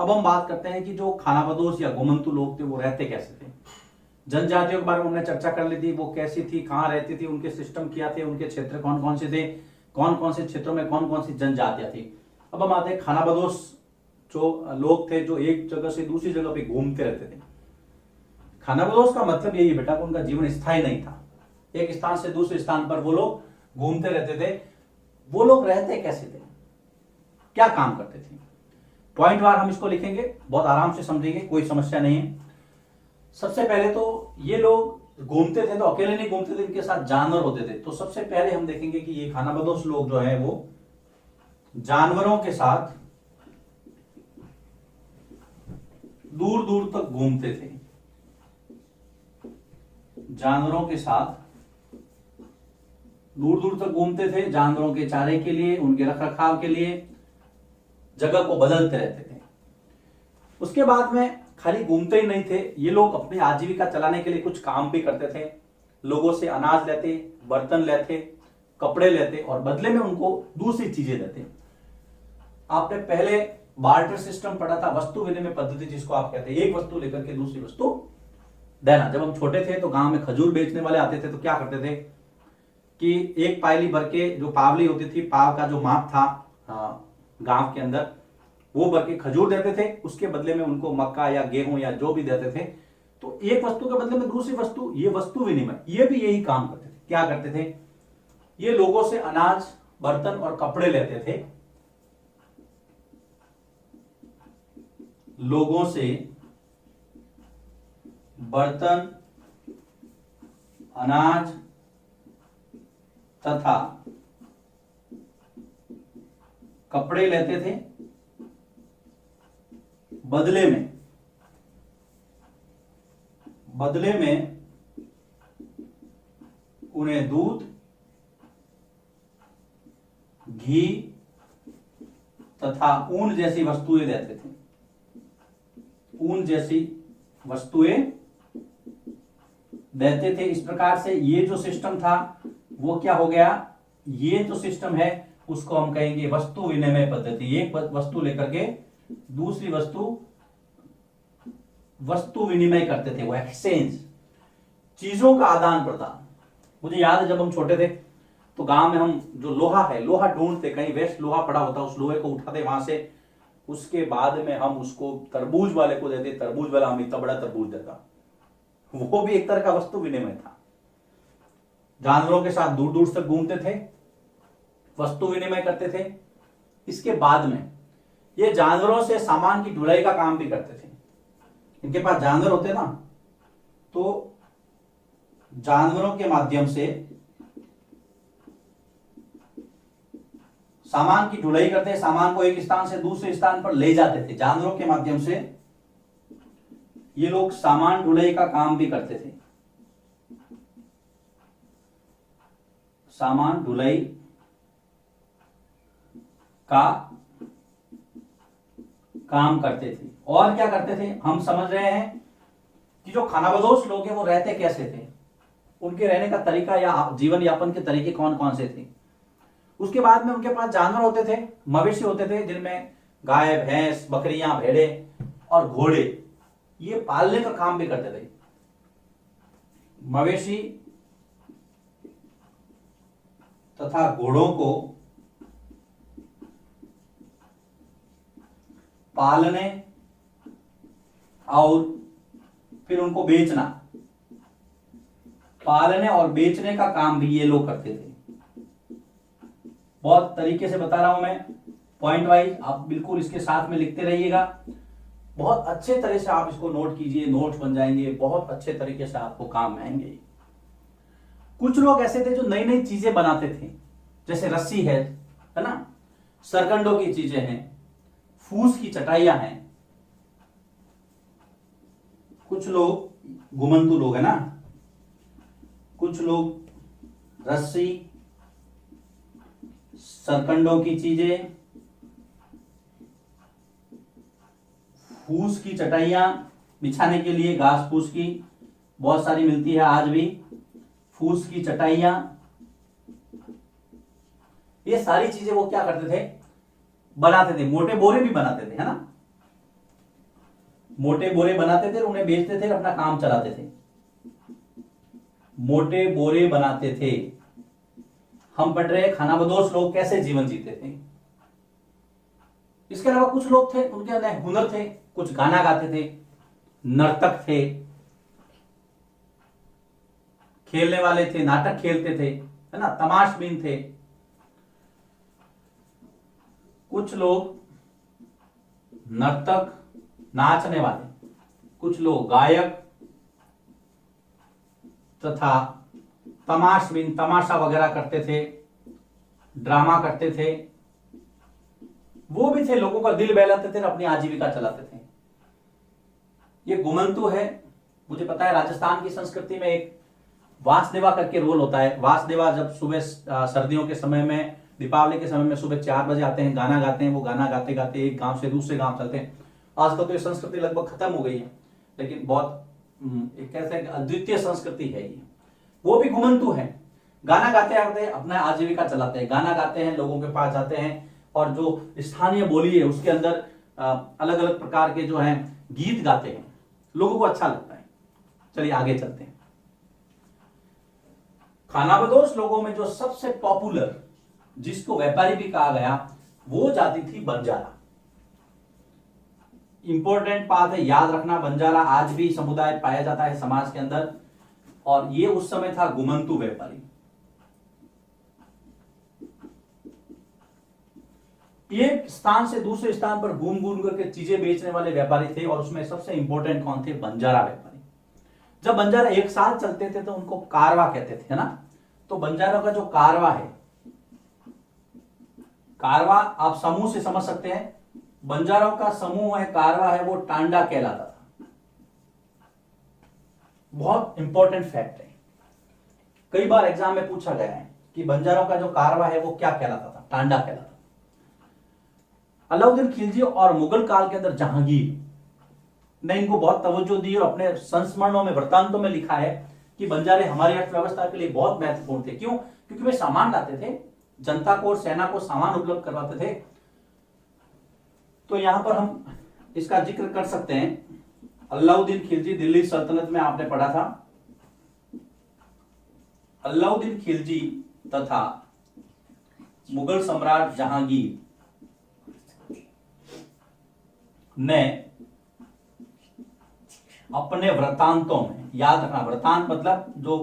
अब हम बात करते हैं कि जो खानाबदोश या घुमंतु लोग थे वो रहते कैसे थे। जनजातियों के बारे में हमने चर्चा कर ली थी, वो कैसी थी, कहाँ रहती थी, उनके सिस्टम क्या थे, उनके क्षेत्र कौन कौन से थे, कौन कौन से क्षेत्रों में कौन कौन सी जनजातियां थी। अब हम आते हैं खानाबदोश जो लोग थे जो एक जगह से दूसरी जगह पे घूमते रहते थे। खानाबदोश का मतलब यही है बेटा कि उनका जीवन स्थायी नहीं था, एक स्थान से दूसरे स्थान पर वो लोग घूमते रहते थे। वो लोग रहते कैसे थे, क्या काम करते थे, पॉइंट वार हम इसको लिखेंगे, बहुत आराम से समझेंगे, कोई समस्या नहीं है। सबसे पहले तो ये लोग घूमते थे तो अकेले नहीं घूमते थे, इनके साथ जानवर होते थे। तो सबसे पहले हम देखेंगे कि ये खानाबदोश लोग जो है वो जानवरों के साथ दूर दूर तक घूमते थे। जानवरों के साथ दूर दूर तक घूमते थे, जानवरों के चारे के लिए, उनके रखरखाव के लिए जगह को बदलते रहते थे। उसके बाद में खाली घूमते ही नहीं थे, ये लोग अपनी आजीविका चलाने के लिए कुछ काम भी करते थे। लोगों से अनाज लेते, बर्तन लेते, कपड़े लेते और बदले में उनको दूसरी चीजें देते। आपने पहले बार्टर सिस्टम पढ़ा था, वस्तु विनिमय पद्धति जिसको आप कहते हैं, एक वस्तु लेकर के दूसरी वस्तु देना। जब हम छोटे थे तो गांव में खजूर बेचने वाले आते थे तो क्या करते थे कि एक पायली भर के, जो पावली होती थी, पाव का जो माप था गांव के अंदर, वो भर के खजूर देते थे, उसके बदले में उनको मक्का या गेहूं या जो भी देते थे। तो एक वस्तु के बदले में दूसरी वस्तु, ये वस्तु विनिमय, ये भी यही काम करते थे। क्या करते थे, ये लोगों से अनाज, बर्तन और कपड़े लेते थे। लोगों से बर्तन, अनाज तथा कपड़े लेते थे, बदले में उन्हें दूध, घी तथा ऊन जैसी वस्तुएं देते थे। ऊन जैसी वस्तुएं देते थे। इस प्रकार से ये जो सिस्टम था वो क्या हो गया, ये जो सिस्टम है उसको हम कहेंगे वस्तु विनिमय पद्धति। एक वस्तु लेकर के दूसरी वस्तु विनिमय करते थे, वो एक्सचेंज, चीजों का आदान प्रदान। मुझे याद है जब हम छोटे थे तो गांव में हम जो लोहा है, लोहा ढूंढते, कहीं वेस्ट लोहा पड़ा होता, उस लोहे को उठाते वहां से, उसके बाद में हम उसको तरबूज वाले को देते, तरबूज वाला हमें इतना बड़ा तरबूज देता। वो भी एक तरह का वस्तु विनिमय था। जानवरों के साथ दूर दूर तक घूमते थे, वस्तु विनिमय करते थे। इसके बाद में ये जानवरों से सामान की ढुलाई का काम भी करते थे। इनके पास जानवर होते ना, तो जानवरों के माध्यम से सामान की ढुलाई करते, सामान को एक स्थान से दूसरे स्थान पर ले जाते थे। जानवरों के माध्यम से ये लोग सामान ढुलाई का काम भी करते थे। सामान ढुलाई का काम करते थे। और क्या करते थे, हम समझ रहे हैं कि जो खानाबदोश लोग हैं वो रहते कैसे थे, उनके रहने का तरीका या जीवन यापन के तरीके कौन कौन से थे। उसके बाद में उनके पास जानवर होते थे, मवेशी होते थे, जिनमें गाय, भैंस, बकरियां, भेड़े और घोड़े, ये पालने का काम भी करते थे। मवेशी तथा घोड़ों को पालने और फिर उनको बेचना, पालने और बेचने का काम भी ये लोग करते थे। बहुत तरीके से बता रहा हूं मैं, पॉइंट वाइज, आप बिल्कुल इसके साथ में लिखते रहिएगा। बहुत अच्छे तरह से आप इसको नोट कीजिए, नोट्स बन जाएंगे, बहुत अच्छे तरीके से आपको काम में आएंगे। कुछ लोग ऐसे थे जो नई नई चीजें बनाते थे, जैसे रस्सी है ना, सरकंडों की चीजें हैं, फूस की चटाइयां हैं। कुछ लोग घुमंतु लोग है ना, कुछ लोग रस्सी, सरकंडों की चीजें, फूस की चटाइयां बिछाने के लिए, घास फूस की बहुत सारी मिलती है आज भी, फूस की चटाइयां, ये सारी चीजें वो क्या करते थे, बनाते थे। मोटे बोरे भी बनाते थे, है ना, मोटे बोरे बनाते थे, उन्हें बेचते थे, अपना काम चलाते थे। मोटे बोरे बनाते थे। हम पढ़ रहे खानाबदोश लोग कैसे जीवन जीते थे। इसके अलावा कुछ लोग थे, उनके अंदर हुनर थे, कुछ गाना गाते थे, नर्तक थे, खेलने वाले थे, नाटक खेलते थे, है ना, तमाशबीन थे। कुछ लोग नर्तक, नाचने वाले, कुछ लोग गायक तथा तमाशबीन, तमाशा वगैरह करते थे, ड्रामा करते थे। वो भी थे, लोगों का दिल बहलाते थे, अपनी आजीविका चलाते थे। ये गुमंतु है। मुझे पता है राजस्थान की संस्कृति में एक वासदेवा करके रोल होता है। वासदेवा जब सुबह सर्दियों के समय में, दीपावली के समय में सुबह 4 बजे आते हैं, गाना गाते हैं। वो गाना गाते गाते एक गांव से दूसरे गांव चलते हैं। आजकल तो ये संस्कृति लगभग खत्म हो गई है, लेकिन बहुत एक कहते हैं अद्वितीय संस्कृति है ये। वो भी घुमंतु है, गाना गाते गाते अपना आजीविका चलाते हैं, गाना गाते हैं, लोगों के पास जाते हैं और जो स्थानीय बोली है उसके अंदर अलग अलग प्रकार के जो हैं गीत गाते हैं, लोगों को अच्छा लगता है। चलिए आगे चलते हैं। खानाबदोश लोगों में जो सबसे पॉपुलर, जिसको व्यापारी भी कहा गया, वो जाति थी बंजारा। इंपॉर्टेंट बात है, याद रखना, बंजारा आज भी समुदाय पाया जाता है समाज के अंदर, और ये उस समय था गुमंतु व्यापारी। एक स्थान से दूसरे स्थान पर घूम घूम करके चीजें बेचने वाले व्यापारी थे, और उसमें सबसे इंपॉर्टेंट कौन थे? बंजारा व्यापारी। जब बंजारा एक साथ चलते थे तो उनको कारवा कहते थे, है ना। तो बंजारों का जो कारवा है, कारवा आप समूह से समझ सकते हैं, बंजारों का समूह है, कारवा है, वो टांडा कहलाता था। बहुत इंपॉर्टेंट फैक्ट है, कई बार एग्जाम में पूछा गया है कि बंजारों का जो कारवा है वो क्या कहलाता था? टांडा कहलाता था। अलाउद्दीन खिलजी और मुगल काल के अंदर जहांगीर ने इनको बहुत तवज्जो दी और अपने संस्मरणों में, वृत्तांतों में लिखा है कि बंजारे हमारी अर्थव्यवस्था के लिए बहुत महत्वपूर्ण थे। क्यों? क्योंकि वे सामान लाते थे, जनता को और सेना को सामान उपलब्ध करवाते थे। तो यहां पर हम इसका जिक्र कर सकते हैं। अलाउद्दीन खिलजी, दिल्ली सल्तनत में आपने पढ़ा था, अलाउद्दीन खिलजी तथा मुगल सम्राट जहांगीर ने अपने वृत्तांतों में, याद रखना वृत्तांत मतलब जो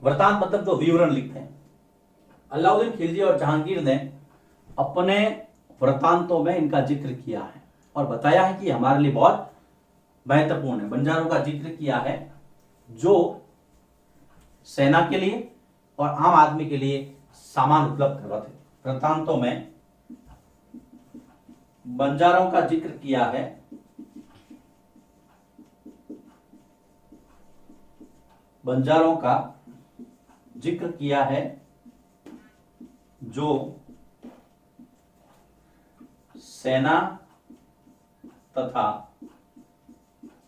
वृत्तांत मतलब जो विवरण लिखते हैं, अलाउद्दीन खिलजी और जहांगीर ने अपने वृत्तांतों में इनका जिक्र किया है और बताया है कि हमारे लिए बहुत महत्वपूर्ण है। बंजारों का जिक्र किया है जो सेना के लिए और आम आदमी के लिए सामान उपलब्ध करवाते थे। वृत्तांतों में बंजारों का जिक्र किया है बंजारों का जिक्र किया है जो सेना तथा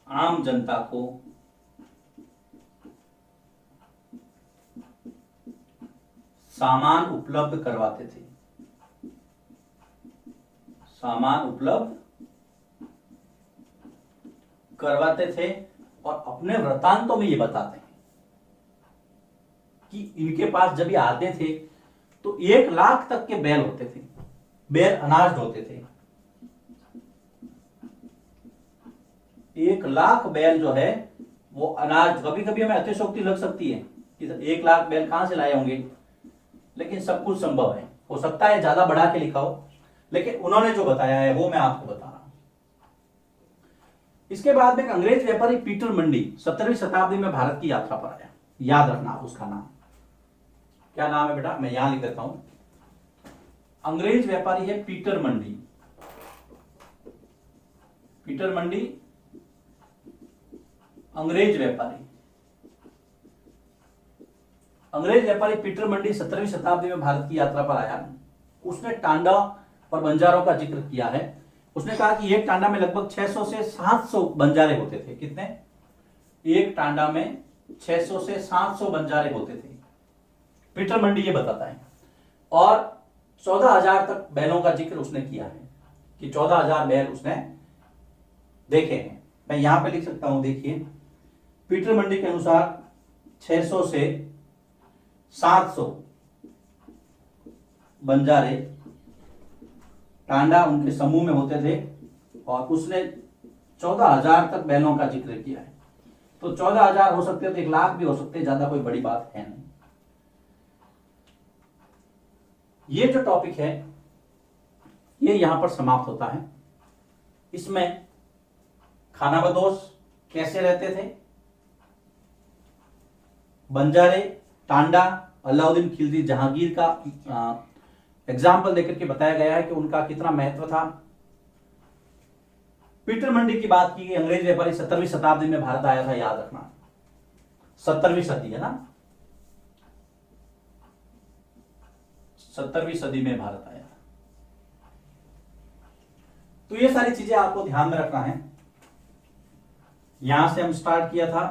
आम जनता को सामान उपलब्ध करवाते थे, सामान उपलब्ध करवाते थे। और अपने वृत्तांतों में ये बताते हैं कि इनके पास जब ये आते थे तो 1 लाख तक के बैल होते थे, बैल अनाज ढोते थे। 1 लाख बैल जो है वो अनाज, कभी कभी हमें अतिशयोक्ति लग सकती है कि 1 लाख बैल कहां से लाए होंगे, लेकिन सब कुछ संभव है। हो सकता है ज्यादा बढ़ा के लिखा हो, लेकिन उन्होंने जो बताया है वो मैं आपको बता रहा हूं। इसके बाद में एक अंग्रेज व्यापारी पीटर मंडी 17वीं शताब्दी में भारत की यात्रा पर आया। याद रखना उसका नाम क्या नाम है बेटा, मैं यहां लिख देता हूं। अंग्रेज व्यापारी है पीटर मंडी। पीटर मंडी अंग्रेज व्यापारी। अंग्रेज व्यापारी पीटर मंडी 17वीं शताब्दी में भारत की यात्रा पर आया। उसने टांडा और बंजारों का जिक्र किया है। उसने कहा कि एक टांडा में लगभग 600 से 700 बंजारे होते थे। कितने? एक टांडा में 600 से 700 बंजारे होते थे, पीटर मंडी ये बताता है। और 14,000 तक बैलों का जिक्र उसने किया है कि 14,000 बैल उसने देखे हैं। मैं यहां पे लिख सकता हूं, देखिए पीटर मंडी के अनुसार 600 से 700 बंजारे टांडा उनके समूह में होते थे और उसने 14,000 तक बैलों का जिक्र किया है। तो 14,000 हो सकते थे, 1,00,000 भी हो सकते, ज्यादा कोई बड़ी बात है नहीं। ये जो टॉपिक है ये यहां पर समाप्त होता है। इसमें खानाबदोश कैसे रहते थे, बंजारे, टांडा, अलाउद्दीन खिलजी, जहांगीर का एग्जाम्पल देकर के बताया गया है कि उनका कितना महत्व था। पीटर मंडी की बात की, अंग्रेज व्यापारी 17वीं शताब्दी में भारत आया था, याद रखना 17वीं सदी है ना, 17वीं सदी में भारत आया था। तो ये सारी चीजें आपको ध्यान में रखना है। यहां से हम स्टार्ट किया था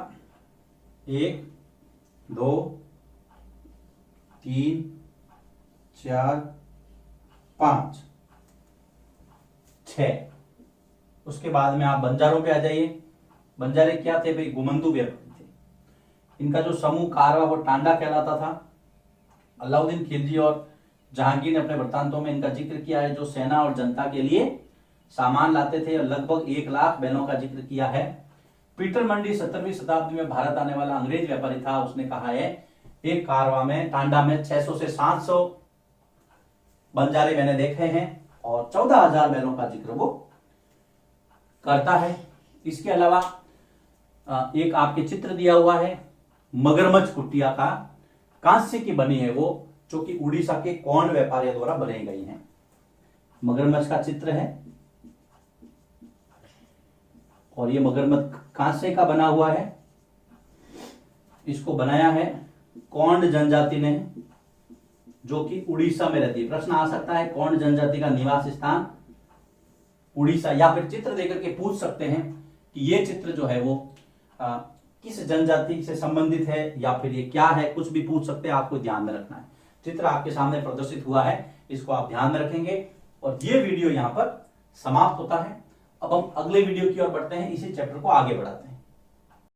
1 2 3 4 5 6। उसके बाद में आप बंजारों पे आ जाइए। बंजारे क्या थे भाई, गुमंदू व्यापारी थे। इनका जो समूह कारवा वो टांडा कहलाता था। अलाउद्दीन खिलजी और जहांगीर ने अपने वृत्तांतों में इनका जिक्र किया है, जो सेना और जनता के लिए सामान लाते थे, और लगभग 1,00,000 बैलों का जिक्र किया है। पीटर मंडी 17वीं शताब्दी में भारत आने वाला अंग्रेज व्यापारी था। उसने कहा है एक कारवा में, टांडा में 600 से 700 बंजारे मैंने देखे हैं और 14,000 बैलों का जिक्र वो करता है। इसके अलावा एक आपके चित्र दिया हुआ है मगरमच्छ कुटिया का, कांस्य की बनी है वो, जो कि उड़ीसा के कौंड व्यापारियों द्वारा बनाई गई है। मगरमच्छ का चित्र है और ये मगरमच्छ कांस्य का बना हुआ है। इसको बनाया है कौंड जनजाति ने, जो कि उड़ीसा में रहती है। प्रश्न आ सकता है कौंड जनजाति का निवास स्थान उड़ीसा, या फिर चित्र देकर के पूछ सकते हैं कि ये चित्र जो है वो किस जनजाति से संबंधित है या फिर ये क्या है, कुछ भी पूछ सकते हैं। आपको ध्यान में रखना है। चित्र आपके सामने प्रदर्शित हुआ है, इसको आप ध्यान में रखेंगे। और ये वीडियो यहां पर समाप्त होता है। अब हम अगले वीडियो की ओर बढ़ते हैं, इसी चैप्टर को आगे बढ़ाते हैं।